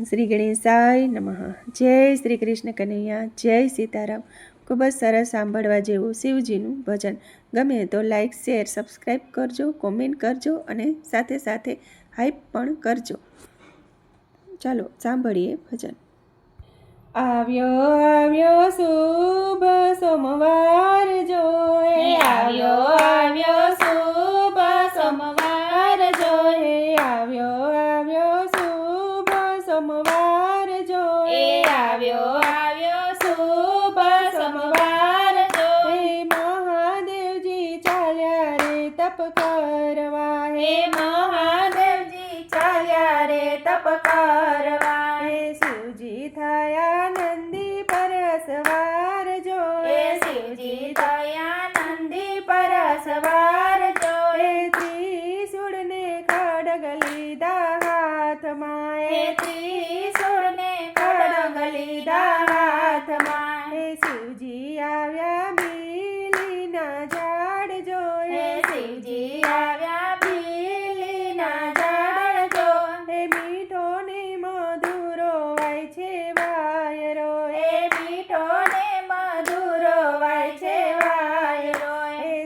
શ્રી ગણેશાય નમઃ। જય શ્રી કૃષ્ણ કનૈયા, જય સીતારામ। ખૂબ જ સરસ સાંભળવા જેવું શિવજીનું ભજન। ગમે તો લાઈક, શેર, સબસ્ક્રાઈબ કરજો, કોમેન્ટ કરજો અને સાથે સાથે હાઈપ પણ કરજો। ચાલો સાંભળીએ ભજન। આવ્યો આવ્યો શુભ સોમવાર જોએ, આવ્યો આવ્યો શુભ સોમવાર જોએ, આવ્યો આવ્યો શુભ સોમવાર જોએ, આવ્યો આવ્યો શુભ સોમવાર જોએ। મહાદેવજી ચાલ્યા રે તપ કરવા, હે મહાદેવજી ચાલ્યા રે તપ કરવા। શિવજી થયા નંદી પર સવાર જોએ, શિવજી થયા નંદી પર સવાર જોએ। ત્રિશૂળને ખડગ લીધા હાથમાં, ત્રિશૂળને ખડગ લીધા હાથમાં। શિવજી આવ્યા બીલીના ઝાડ જોએ, શિવજી આવ્યા બીલીના ઝાડ જોએ। મીઠો ને મધુરો વાય છે વાયરો, મીઠો ને મધુરો વાય છે વાયરો।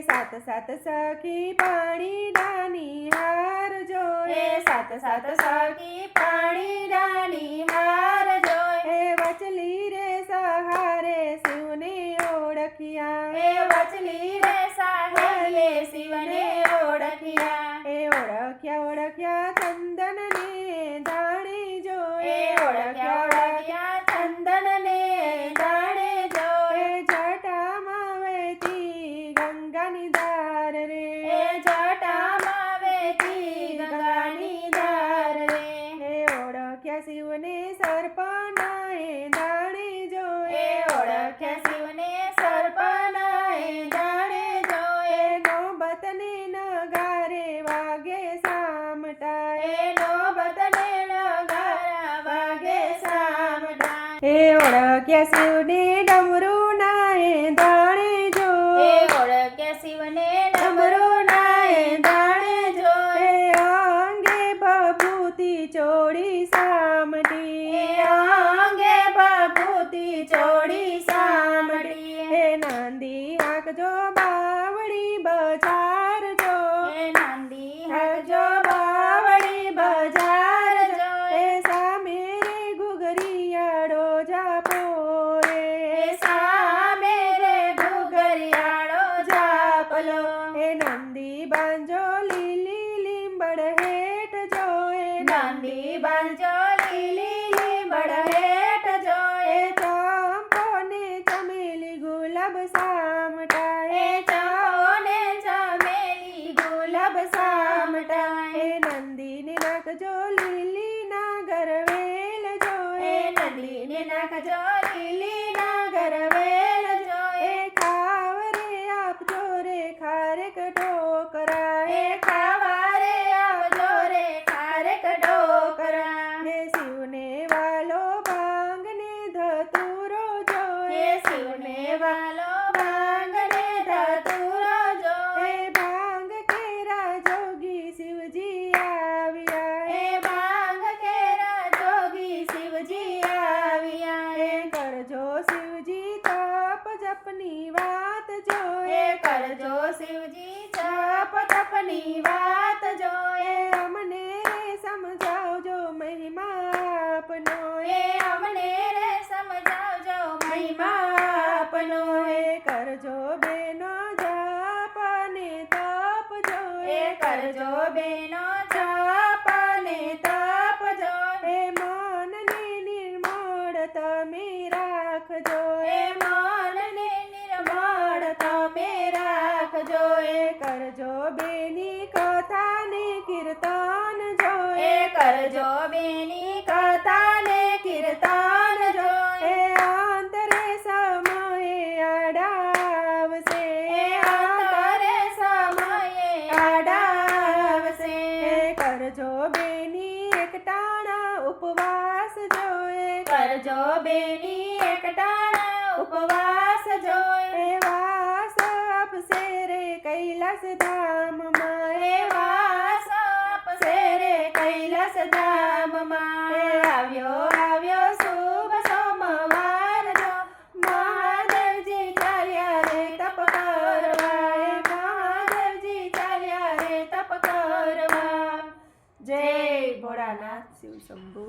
સાત સાત સખી પાણી ડાની હાર જોએ, સાત સાત સખી પાણી રાની હાર જોએ। વચલી રે સહારે શિવને ઓળખ્યા, વચલી રે સાહેલે શિવને ઓળખ્યા। ઓળખ્યા ઓળખ્યા ચંદન ને ધાણી જોએ, ઓળખ્યા ઓળખ્યા ચંદન ને દાણે જોએ। જટામાં વહેતી ગંગાની ધાર રે, જટામાં વહેતી ગંગાની ધાર રે। ઓળખ્યા શિવને સર્પનાએ દાણે જોએ, ઓળખ્યા શિવને સર્પનાએ દાણે જોએ। નોબતને નગારે વાગે સામટા, નોબતને નગારા વાગે સામટા। ઓળખ્યા શિવને ડમરૂ નાએ દાણે જોએ, ઓળખ્યા શિવને ડમરૂ નાએ દાણે જોએ। અંગે બભૂતિ ચોળી સામટી, અંગે બભૂતિ ચોળી સામટી। નંદી હાંકજો બાવળી બજાર જો, નંદી હાંકજો બાવળી બજાર જોએ। સામે રે ઘુઘરીયાળો જાપો રે, સામે રે ઘુઘરીયાળો જાપલો। નંદી બાંજો લીલી લીંબડ હેઠ જોએ, નંદી બાંજો લીલી લીંબડ હેઠ જોએ। ચંપો ને ચમેલી ગુલાબ સામટા, ચંપો ને ચમેલી ગુલાબ સામટા। નંદીને નાખજો લીલી નાગર વેલ જોએ, નંદીને નાખજો લીલી નાગર વેલ જોએ। ખાવરે આપજો રે ખારેક ઢોકરા, ખાવા રે આવજો રે ખારેક ઢોકરા। શિવને વાલો ભાંગને ધતુરો જોએ, શિવને વાલો ભાંગને ધતુરો જોએ। ભાંગ કેરા જોગી શિવજી આવ્યા, ભાંગ કેરા જોગી શિવજી આવ્યા। કરજો શિવજી તપ જપની વાત જોએ, કરજો શિવજી જપ તપની વાત જોએ। અમને રે સમજાવજો મહિમા આપનો, અમને રે સમજાવજો મહિમા આપનો। કરજો બેનો જપ ને તપ જોએ, કરજો બેનો જપ ને તપ જોએ। મનને નિર્મળ તમે રાખજો, મનને નિર્મળ તમે રાખજો। કરજો બેની કથા ને કીર્તન જોએ, કરજો બેની કથા ને કીર્તન જોએ। અંતરે સમયે આડાવશે, અંતરે સમયે આડાવશે। કરજો બેની એકટાણા ઉપવાસ જોએ, કરજો બેની એકટાણા ઉપવાસ જોએ। વાસ આપશે રે કૈલાસ ધામમાં, વાસ આપશે રે કૈલાસ ધામમાં। આવ્યો તારાનાથ શિવ શંભુ